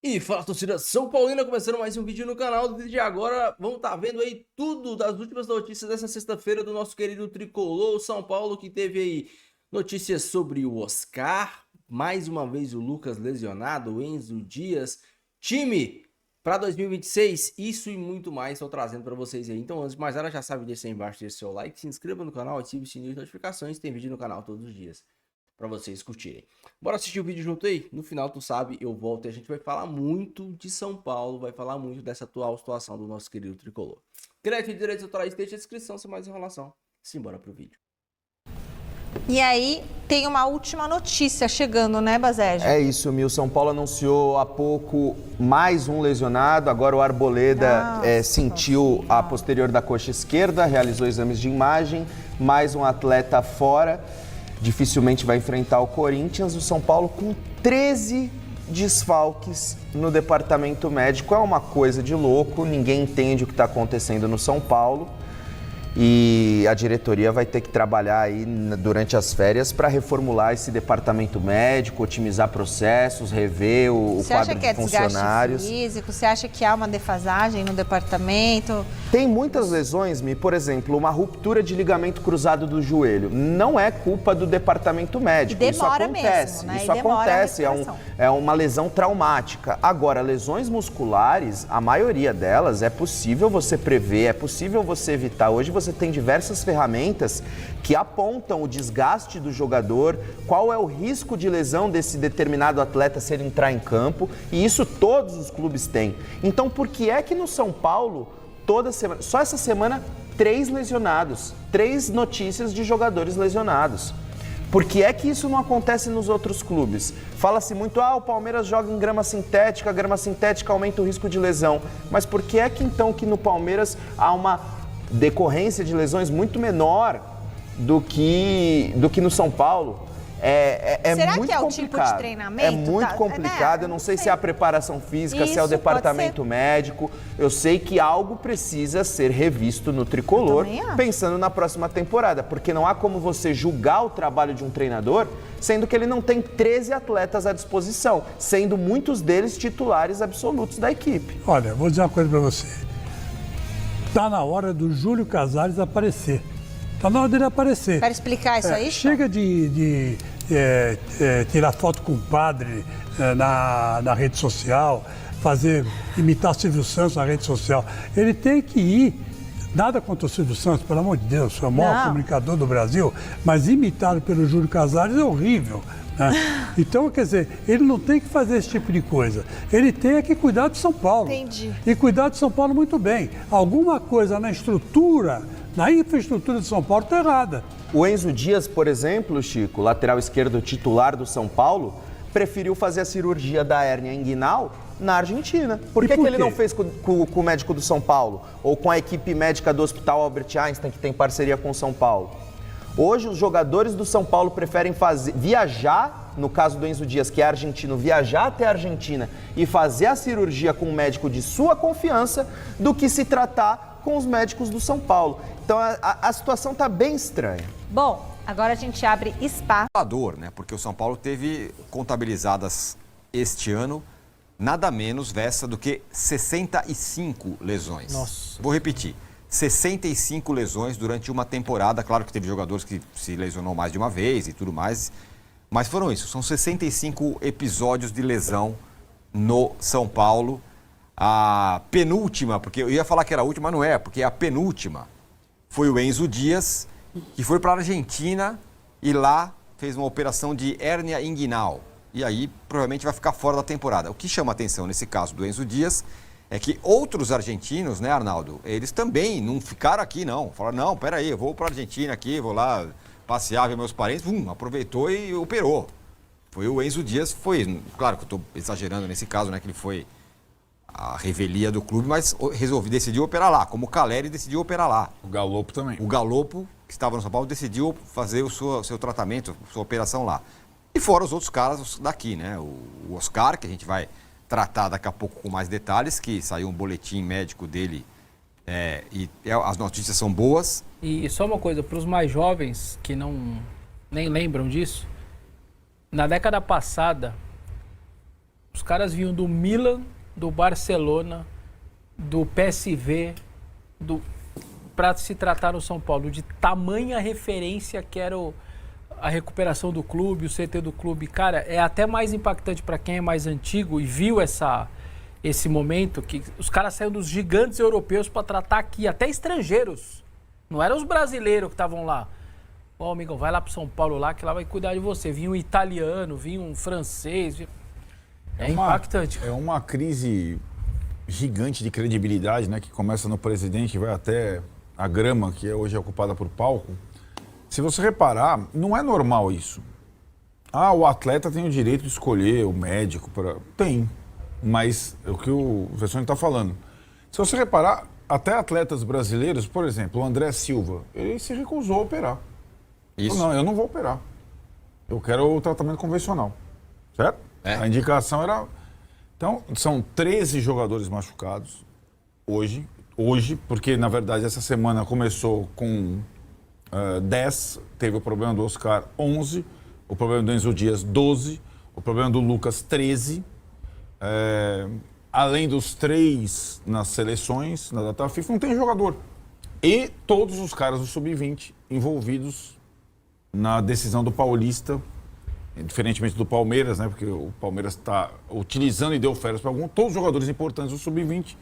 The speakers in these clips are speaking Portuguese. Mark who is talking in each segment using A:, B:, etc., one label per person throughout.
A: E fala, torcida São Paulina, começando mais um vídeo no canal. No vídeo de agora, vamos estar vendo aí tudo das últimas notícias dessa sexta-feira do nosso querido Tricolor, São Paulo, que teve aí notícias sobre o Oscar, mais uma vez o Lucas lesionado, o Enzo Dias, time para 2026, isso e muito mais estou trazendo para vocês aí. Então, antes de mais nada, já sabe, deixa aí embaixo, deixa seu like, se inscreva no canal, ative o sininho de notificações, tem vídeo no canal todos os dias para vocês curtirem. Bora assistir o vídeo junto aí? No final, tu sabe, eu volto e a gente vai falar muito de São Paulo, vai falar muito dessa atual situação do nosso querido Tricolor. Crédito e direitos autorais, deixa a descrição, sem mais enrolação. Simbora pro vídeo.
B: E aí, tem uma última notícia chegando, né, Bazégio?
C: É isso, Mil. São Paulo anunciou há pouco mais um lesionado. Agora o Arboleda sentiu a posterior da coxa esquerda, realizou exames de imagem. Mais um atleta fora. Dificilmente vai enfrentar o Corinthians. O São Paulo com 13 desfalques no departamento médico. É uma coisa de louco, ninguém entende o que está acontecendo no São Paulo. E a diretoria vai ter que trabalhar aí durante as férias para reformular esse departamento médico, otimizar processos, rever o quadro de funcionários. Você acha que é desgaste
B: físico? Você acha que há uma defasagem no departamento?
C: Tem muitas lesões, por exemplo, uma ruptura de ligamento cruzado do joelho. Não é culpa do departamento médico.
B: E demora
C: isso acontece,
B: mesmo, né?
C: Isso acontece, é uma lesão traumática. Agora, lesões musculares, a maioria delas é possível você prever, é possível você evitar. Hoje você tem diversas ferramentas que apontam o desgaste do jogador, qual é o risco de lesão desse determinado atleta se ele entrar em campo, e isso todos os clubes têm. Então, por que é que no São Paulo, toda semana, só essa semana, 3 lesionados, 3 notícias de jogadores lesionados? Por que é que isso não acontece nos outros clubes? Fala-se muito, o Palmeiras joga em grama sintética aumenta o risco de lesão. Mas por que é que então que no Palmeiras há uma decorrência de lesões muito menor do que no São Paulo?
B: Será
C: muito
B: que é
C: complicado.
B: O tipo de treinamento?
C: É muito complicado, eu não sei se é a preparação física, se é o departamento médico. Eu sei que algo precisa ser revisto no Tricolor, pensando na próxima temporada, porque não há como você julgar o trabalho de um treinador, sendo que ele não tem 13 atletas à disposição, sendo muitos deles titulares absolutos da equipe.
D: Olha, vou dizer uma coisa para você. Está na hora do Júlio Casares aparecer. Está na hora dele aparecer.
B: Para explicar isso aí?
D: Chega de tirar foto com o padre na rede social, imitar Silvio Santos na rede social. Ele tem que ir, nada contra o Silvio Santos, pelo amor de Deus, é o maior comunicador do Brasil, mas imitado pelo Júlio Casares é horrível. Então, quer dizer, ele não tem que fazer esse tipo de coisa. Ele tem que cuidar de São Paulo.
B: Entendi.
D: E cuidar de São Paulo muito bem. Alguma coisa na estrutura, na infraestrutura de São Paulo está errada.
C: O Enzo Dias, por exemplo, Chico, lateral esquerdo titular do São Paulo, preferiu fazer a cirurgia da hérnia inguinal na Argentina. Por que ele não fez com o médico do São Paulo? Ou com a equipe médica do Hospital Albert Einstein, que tem parceria com o São Paulo? Hoje, os jogadores do São Paulo preferem viajar, no caso do Enzo Dias, que é argentino, viajar até a Argentina e fazer a cirurgia com um médico de sua confiança, do que se tratar com os médicos do São Paulo. Então, a situação está bem estranha.
B: Bom, agora a gente abre espaço.
E: Né? Porque o São Paulo teve contabilizadas este ano nada menos, Vessa, do que 65 lesões.
A: Nossa.
E: Vou repetir. 65 lesões durante uma temporada. Claro que teve jogadores que se lesionou mais de uma vez e tudo mais, mas foram isso. São 65 episódios de lesão no São Paulo. A penúltima, porque eu ia falar que era a última, não é, porque a penúltima foi o Enzo Dias, que foi para a Argentina e lá fez uma operação de hérnia inguinal. E aí provavelmente vai ficar fora da temporada. O que chama atenção nesse caso do Enzo Dias é que outros argentinos, né, Arnaldo, eles também não ficaram aqui, não. Falaram, não, peraí, eu vou para a Argentina aqui, vou lá passear, ver meus parentes. Aproveitou e operou. Foi o Enzo Dias, claro que eu estou exagerando nesse caso, né, que ele foi a revelia do clube, mas decidiu operar lá, como o Caleri decidiu operar lá.
F: O Galopo também.
E: O Galopo, que estava no São Paulo, decidiu fazer o seu tratamento, sua operação lá. E fora os outros caras daqui, né, o Oscar, que a gente vai tratar daqui a pouco com mais detalhes, que saiu um boletim médico dele as notícias são boas.
G: E só uma coisa, para os mais jovens que nem lembram disso, na década passada, Os caras vinham do Milan, do Barcelona, do PSV, para se tratar no São Paulo, de tamanha referência que era a recuperação do clube, o CT do clube. Cara, é até mais impactante para quem é mais antigo e viu esse momento, que os caras saíram dos gigantes europeus para tratar aqui, até estrangeiros. Não eram os brasileiros que estavam lá. Ó, amigão, vai lá pro São Paulo lá, que lá vai cuidar de você. Vinha um italiano, vinha um francês. É impactante.
F: É uma crise gigante de credibilidade, né? Que começa no presidente e vai até a grama, que hoje é ocupada por palco. Se você reparar, não é normal isso. O atleta tem o direito de escolher o médico. Tem, mas é o que o Vessone está falando. Se você reparar, até atletas brasileiros, por exemplo, o André Silva, ele se recusou a operar.
E: Isso.
F: Não, eu não vou operar. Eu quero o tratamento convencional. Certo? A indicação era... Então, são 13 jogadores machucados hoje, porque, na verdade, essa semana começou com 10, teve o problema do Oscar, 11, o problema do Enzo Dias, 12, o problema do Lucas, 13, além dos 3 nas seleções, na data FIFA, não tem jogador. E todos os caras do Sub-20 envolvidos na decisão do Paulista, diferentemente do Palmeiras, né? Porque o Palmeiras está utilizando e deu férias para alguns. Todos os jogadores importantes do Sub-20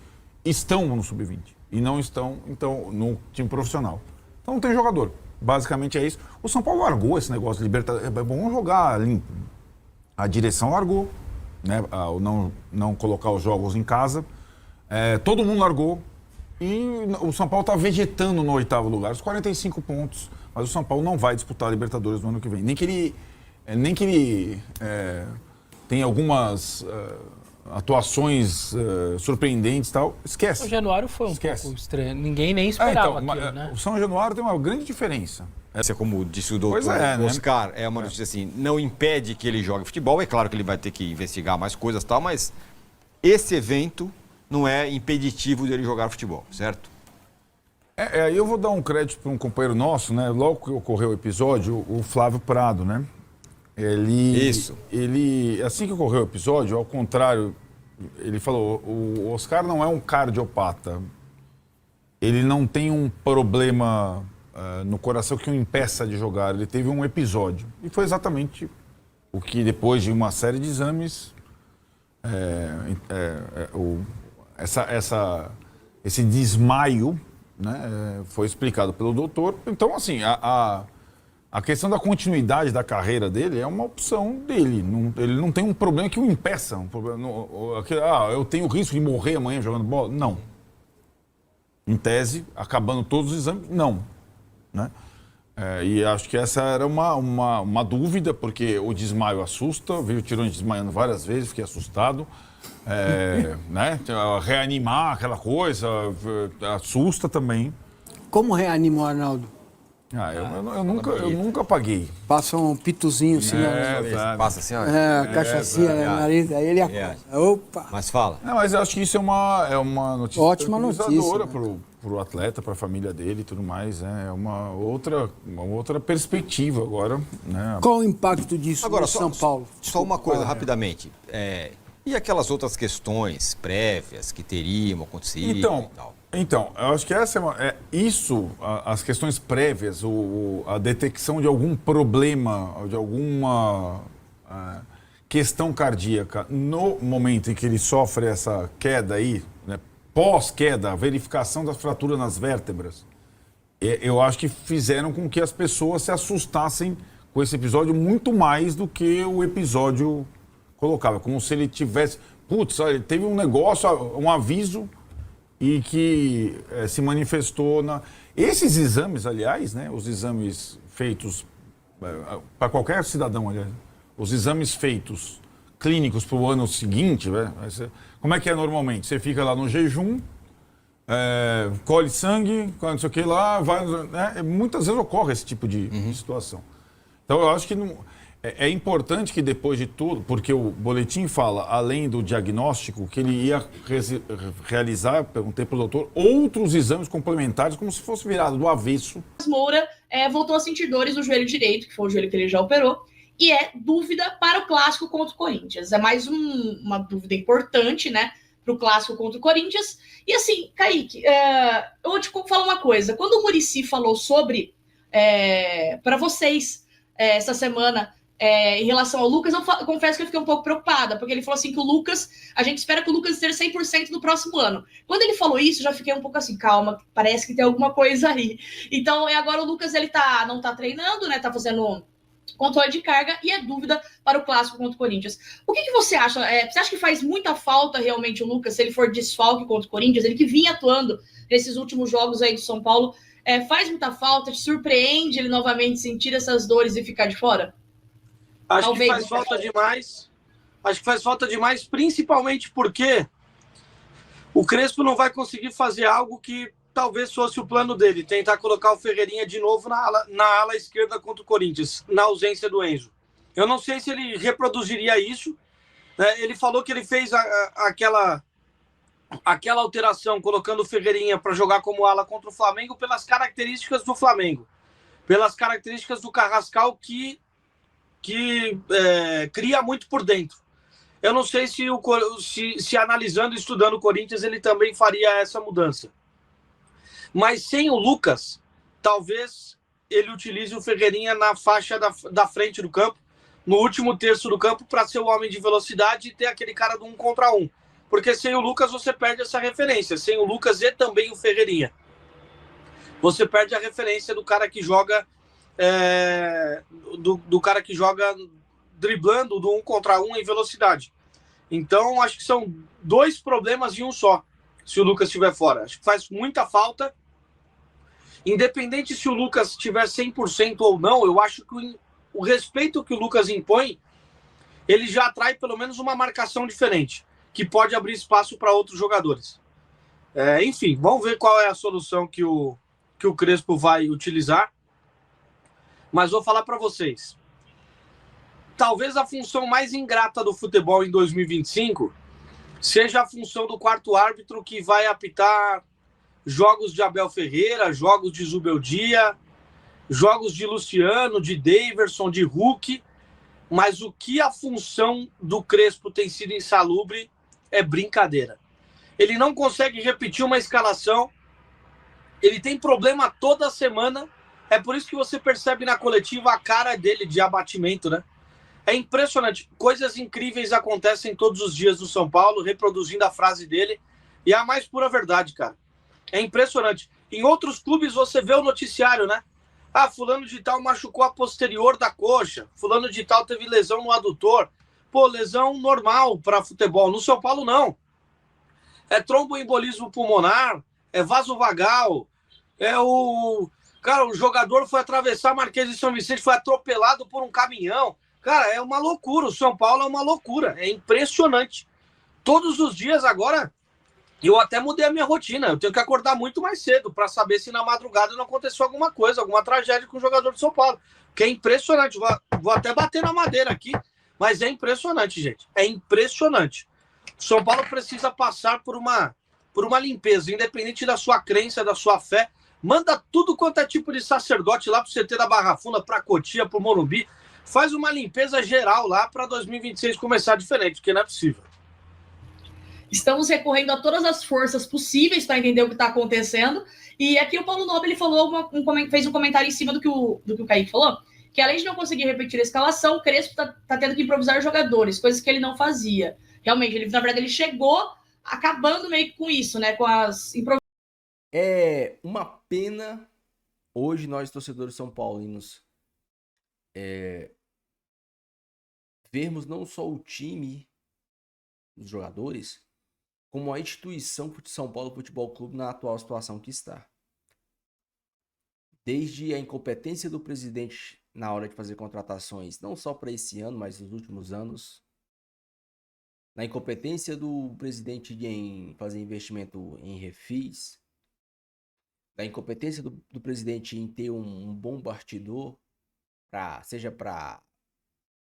F: estão no Sub-20 e não estão, então, no time profissional. Então não tem jogador. Basicamente é isso. O São Paulo largou esse negócio de Libertadores. É bom jogar limpo. A direção largou, né? Não colocar os jogos em casa. Todo mundo largou. E o São Paulo está vegetando no 8º lugar, os 45 pontos. Mas o São Paulo não vai disputar a Libertadores no ano que vem. Nem que ele tenha algumas atuações surpreendentes e tal. Esquece.
G: O Januário foi um pouco estranho. Ninguém nem esperava aquilo, né?
F: O São Januário tem uma grande diferença.
E: Essa, como disse o doutor Oscar, é uma notícia assim, não impede que ele jogue futebol. É claro que ele vai ter que investigar mais coisas e tal, mas esse evento não é impeditivo de ele jogar futebol, certo?
F: Eu vou dar um crédito para um companheiro nosso, né? Logo que ocorreu o episódio, o Flávio Prado, né? Ele, assim que ocorreu o episódio, ao contrário, ele falou, o Oscar não é um cardiopata. Ele não tem um problema no coração que o impeça de jogar. Ele teve um episódio. E foi exatamente o que, depois de uma série de exames, esse desmaio, né, foi explicado pelo doutor. Então, assim, a questão da continuidade da carreira dele é uma opção dele. Ele não tem um problema que o impeça. Eu tenho risco de morrer amanhã jogando bola? Não. Em tese, acabando todos os exames, não. Né? E acho que essa era uma dúvida, porque o desmaio assusta. Eu vi o Tirone desmaiando várias vezes, fiquei assustado. Né? Reanimar aquela coisa assusta também.
H: Como reanima o Arnaldo?
F: Eu nunca paguei.
H: Passa um pitozinho assim,
E: passa assim, ó.
H: cachaçinha no nariz, aí ele acorda. Opa!
E: Mas fala.
F: Não, mas eu acho que isso é uma notícia
H: ótima notícia, né?
F: pro atleta, pra família dele e tudo mais. É uma outra perspectiva agora. Né?
H: Qual o impacto disso no São Paulo?
E: Só uma coisa, rapidamente. E aquelas outras questões prévias que teriam acontecido e tal?
F: Então, eu acho que essa as questões prévias, a detecção de algum problema, de alguma questão cardíaca, no momento em que ele sofre essa queda aí, né, pós-queda, a verificação da fratura nas vértebras, eu acho que fizeram com que as pessoas se assustassem com esse episódio muito mais do que o episódio colocava. Como se ele tivesse... ele teve um negócio, um aviso... e que se manifestou Esses exames, aliás, né, os exames feitos para qualquer cidadão, aliás, os exames feitos clínicos para o ano seguinte, como é que é normalmente? Você fica lá no jejum, colhe sangue, não sei o que lá, muitas vezes ocorre esse tipo de situação. Então eu acho que é importante que depois de tudo, porque o boletim fala, além do diagnóstico, que ele ia realizar, perguntei para o doutor, outros exames complementares, como se fosse virado do avesso.
I: Moura voltou a sentir dores no joelho direito, que foi o joelho que ele já operou, e é dúvida para o clássico contra o Corinthians. É mais uma dúvida importante, né, para o clássico contra o Corinthians. E assim, Kaique, eu vou te falar uma coisa. Quando o Muricy falou sobre, para vocês, essa semana, em relação ao Lucas, eu confesso que eu fiquei um pouco preocupada, porque ele falou assim que o Lucas, a gente espera que o Lucas esteja 100% no próximo ano. Quando ele falou isso, já fiquei um pouco assim, calma, parece que tem alguma coisa aí. Então, agora o Lucas, ele não tá treinando, né, tá fazendo controle de carga e é dúvida para o clássico contra o Corinthians. O que você acha? Você acha que faz muita falta realmente o Lucas, se ele for desfalque contra o Corinthians, ele que vinha atuando nesses últimos jogos aí do São Paulo, faz muita falta, te surpreende ele novamente sentir essas dores e ficar de fora?
J: Acho Talvez, que faz falta demais. Acho que faz falta demais, principalmente porque o Crespo não vai conseguir fazer algo que talvez fosse o plano dele, tentar colocar o Ferreirinha de novo na ala esquerda contra o Corinthians, na ausência do Enzo. Eu não sei se ele reproduziria isso. Né? Ele falou que ele fez aquela alteração, colocando o Ferreirinha para jogar como ala contra o Flamengo pelas características do Flamengo, pelas características do Carrascal que cria muito por dentro. Eu não sei se analisando e estudando o Corinthians ele também faria essa mudança. Mas sem o Lucas, talvez ele utilize o Ferreirinha na faixa da frente do campo, no último terço do campo, para ser o homem de velocidade e ter aquele cara do 1 contra 1. Porque sem o Lucas você perde essa referência. Sem o Lucas e também o Ferreirinha. Você perde a referência do cara que joga do cara que joga driblando do 1 contra 1 em velocidade. Então, acho que são dois problemas em um só, se o Lucas estiver fora. Acho que faz muita falta. Independente se o Lucas estiver 100% ou não, eu acho que o respeito que o Lucas impõe, ele já atrai pelo menos uma marcação diferente, que pode abrir espaço para outros jogadores. Enfim, vamos ver qual é a solução que o Crespo vai utilizar. Mas vou falar para vocês. Talvez a função mais ingrata do futebol em 2025 seja a função do quarto árbitro que vai apitar jogos de Abel Ferreira, jogos de Zubeldia, jogos de Luciano, de Daverson, de Hulk. Mas o que a função do Crespo tem sido insalubre é brincadeira. Ele não consegue repetir uma escalação. Ele tem problema toda semana. É por isso que você percebe na coletiva a cara dele de abatimento, né? É impressionante. Coisas incríveis acontecem todos os dias no São Paulo, reproduzindo a frase dele. E é a mais pura verdade, cara. É impressionante. Em outros clubes você vê o noticiário, né? Ah, fulano de tal machucou a posterior da coxa. Fulano de tal teve lesão no adutor. Pô, lesão normal para futebol. No São Paulo, não. É tromboembolismo pulmonar, é vaso vagal, Cara, o jogador foi atravessar a Marquês de São Vicente, foi atropelado por um caminhão. Cara, é uma loucura. O São Paulo é uma loucura. É impressionante. Todos os dias agora, eu até mudei a minha rotina. Eu tenho que acordar muito mais cedo para saber se na madrugada não aconteceu alguma coisa, alguma tragédia com o jogador de São Paulo. Que é impressionante. Vou até bater na madeira aqui, mas é impressionante, gente. É impressionante. O São Paulo precisa passar por uma limpeza, independente da sua crença, da sua fé. Manda tudo quanto é tipo de sacerdote lá pro CT da Barra Funda, pra Cotia, pro Morumbi. Faz uma limpeza geral lá para 2026 começar diferente, porque não é possível.
I: Estamos recorrendo a todas as forças possíveis para entender o que está acontecendo. E aqui o Paulo Nobre ele falou fez um comentário em cima do que o Kaique falou, que além de não conseguir repetir a escalação, o Crespo tá tendo que improvisar jogadores, coisas que ele não fazia. Realmente, na verdade, ele chegou acabando meio que com isso, né? Com as improvisações.
A: É uma pena hoje nós, torcedores são paulinos, vermos não só o time, os jogadores, como a instituição São Paulo Futebol Clube na atual situação que está. Desde a incompetência do presidente na hora de fazer contratações, não só para esse ano, mas nos últimos anos, na incompetência do presidente em fazer investimento em refis, da incompetência do presidente em ter um bom bastidor, seja para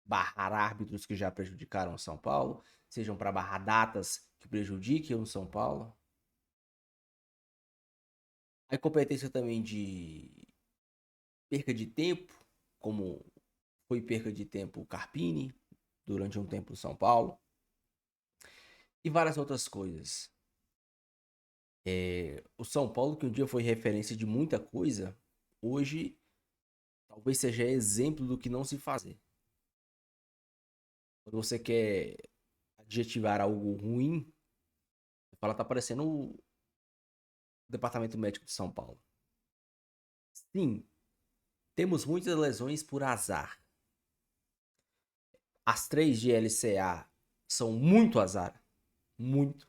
A: barrar árbitros que já prejudicaram o São Paulo, sejam para barrar datas que prejudiquem o São Paulo. A incompetência também de perca de tempo, como foi perca de tempo o Carpini, durante um tempo no São Paulo. E várias outras coisas. O São Paulo, que um dia foi referência de muita coisa, hoje talvez seja exemplo do que não se fazer. Quando você quer adjetivar algo ruim, você fala, tá parecendo o Departamento Médico de São Paulo. Sim, temos muitas lesões por azar. As 3 de LCA são muito azar. Muito.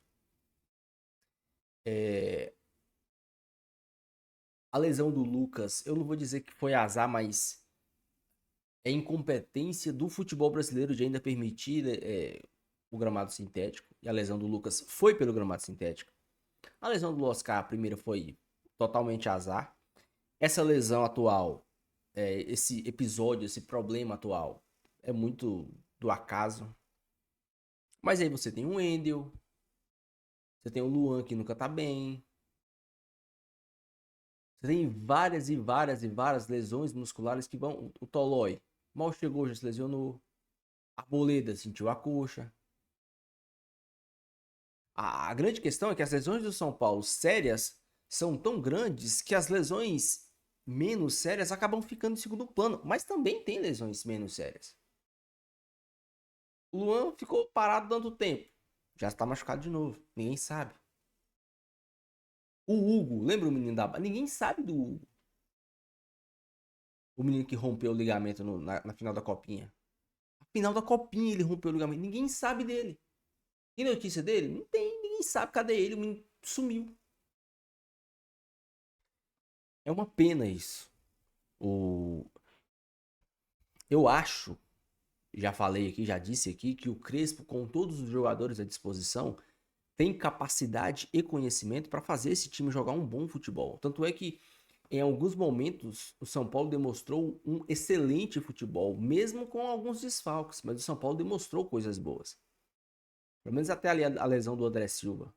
A: A lesão do Lucas, eu não vou dizer que foi azar, mas é incompetência do futebol brasileiro de ainda permitir o gramado sintético. E a lesão do Lucas foi pelo gramado sintético. A lesão do Oscar, a primeira, foi totalmente azar. Essa lesão atual, esse episódio, esse problema atual, é muito do acaso. Mas aí você tem o Wendel, você tem o Luan, que nunca tá bem. Você tem várias e várias e várias lesões musculares que vão... O Tolói mal chegou, já se lesionou. A Arboleda sentiu a coxa. A grande questão é que as lesões do São Paulo sérias são tão grandes que as lesões menos sérias acabam ficando em segundo plano. Mas também tem lesões menos sérias. O Luan ficou parado tanto tempo. Já está machucado de novo. Ninguém sabe. O Hugo, lembra o menino da... Ninguém sabe do Hugo. O menino que rompeu o ligamento na final da Copinha. Na final da Copinha ele rompeu o ligamento. Ninguém sabe dele. Tem notícia dele? Não tem. Ninguém sabe. Cadê ele? O menino sumiu. É uma pena isso. Eu acho, já falei aqui, já disse aqui, que o Crespo, com todos os jogadores à disposição, tem capacidade e conhecimento para fazer esse time jogar um bom futebol. Tanto é que, em alguns momentos, o São Paulo demonstrou um excelente futebol, mesmo com alguns desfalques, mas o São Paulo demonstrou coisas boas. Pelo menos até ali a lesão do André Silva.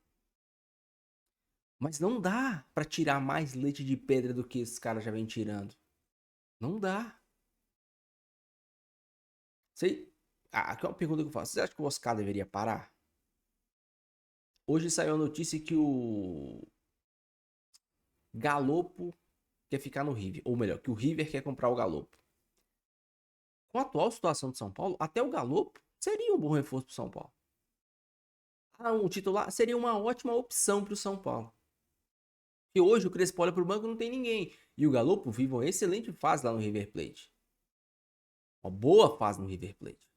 A: Mas não dá para tirar mais leite de pedra do que esses caras já vêm tirando. Não dá. Aqui é uma pergunta que eu faço. Você acha que o Oscar deveria parar? Hoje saiu a notícia que o Galopo quer ficar no River. Ou melhor, que o River quer comprar o Galopo. Com a atual situação de São Paulo, até o Galopo seria um bom reforço para o São Paulo. Um titular seria uma ótima opção para o São Paulo. E hoje o Crespo olha para o banco e não tem ninguém. E o Galopo vive uma excelente fase lá no River Plate. Uma boa fase no River Plate.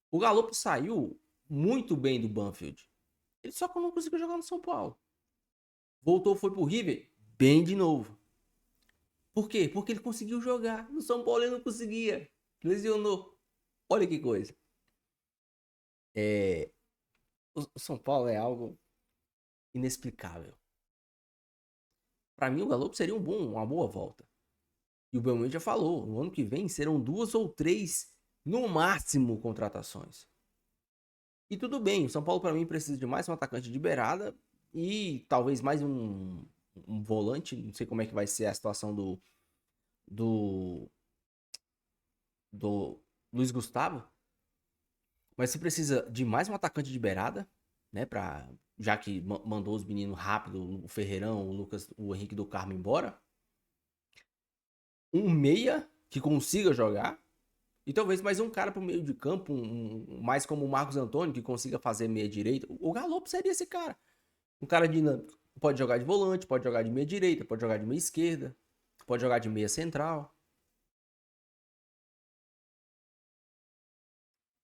A: O Galopo saiu muito bem do Banfield. Ele só que não conseguiu jogar no São Paulo. Voltou, foi pro River, bem de novo. Por quê? Porque ele conseguiu jogar. No São Paulo ele não conseguia. Lesionou. Olha que coisa. O São Paulo é algo inexplicável. Para mim o Galopo seria uma boa volta. E o Belmonte já falou, no ano que vem serão 2 ou 3, no máximo, contratações. E tudo bem, o São Paulo para mim precisa de mais um atacante de beirada e talvez mais um volante. Não sei como é que vai ser a situação do Luiz Gustavo. Mas você precisa de mais um atacante de beirada, né? Já que mandou os meninos rápido, o Ferreirão, o Lucas, o Henrique do Carmo embora. Um meia que consiga jogar. E talvez mais um cara pro meio de campo, mais como o Marcos Antônio, que consiga fazer meia direita. O Galopo seria esse cara. Um cara dinâmico. Pode jogar de volante, pode jogar de meia direita, pode jogar de meia esquerda, pode jogar de meia central.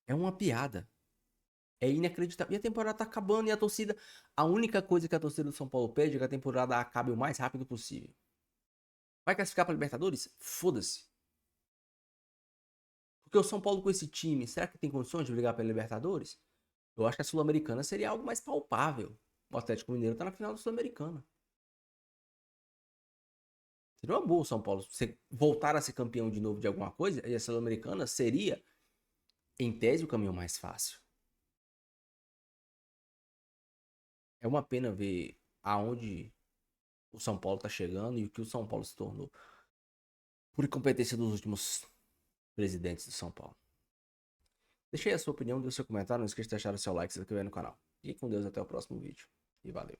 A: É uma piada. É inacreditável. E a temporada tá acabando e a torcida... A única coisa que a torcida do São Paulo pede é que a temporada acabe o mais rápido possível. Vai classificar para Libertadores? Foda-se. Porque o São Paulo com esse time, será que tem condições de brigar pela Libertadores? Eu acho que a Sul-Americana seria algo mais palpável. O Atlético Mineiro tá na final da Sul-Americana. Seria uma boa o São Paulo. Se voltar a ser campeão de novo de alguma coisa, e a Sul-Americana seria, em tese, o caminho mais fácil. É uma pena ver aonde o São Paulo tá chegando e o que o São Paulo se tornou. Por incompetência dos últimos presidentes do São Paulo. Deixe aí a sua opinião, dê o seu comentário, não esqueça de deixar o seu like e se inscrever no canal. Fique com Deus, até o próximo vídeo. E valeu.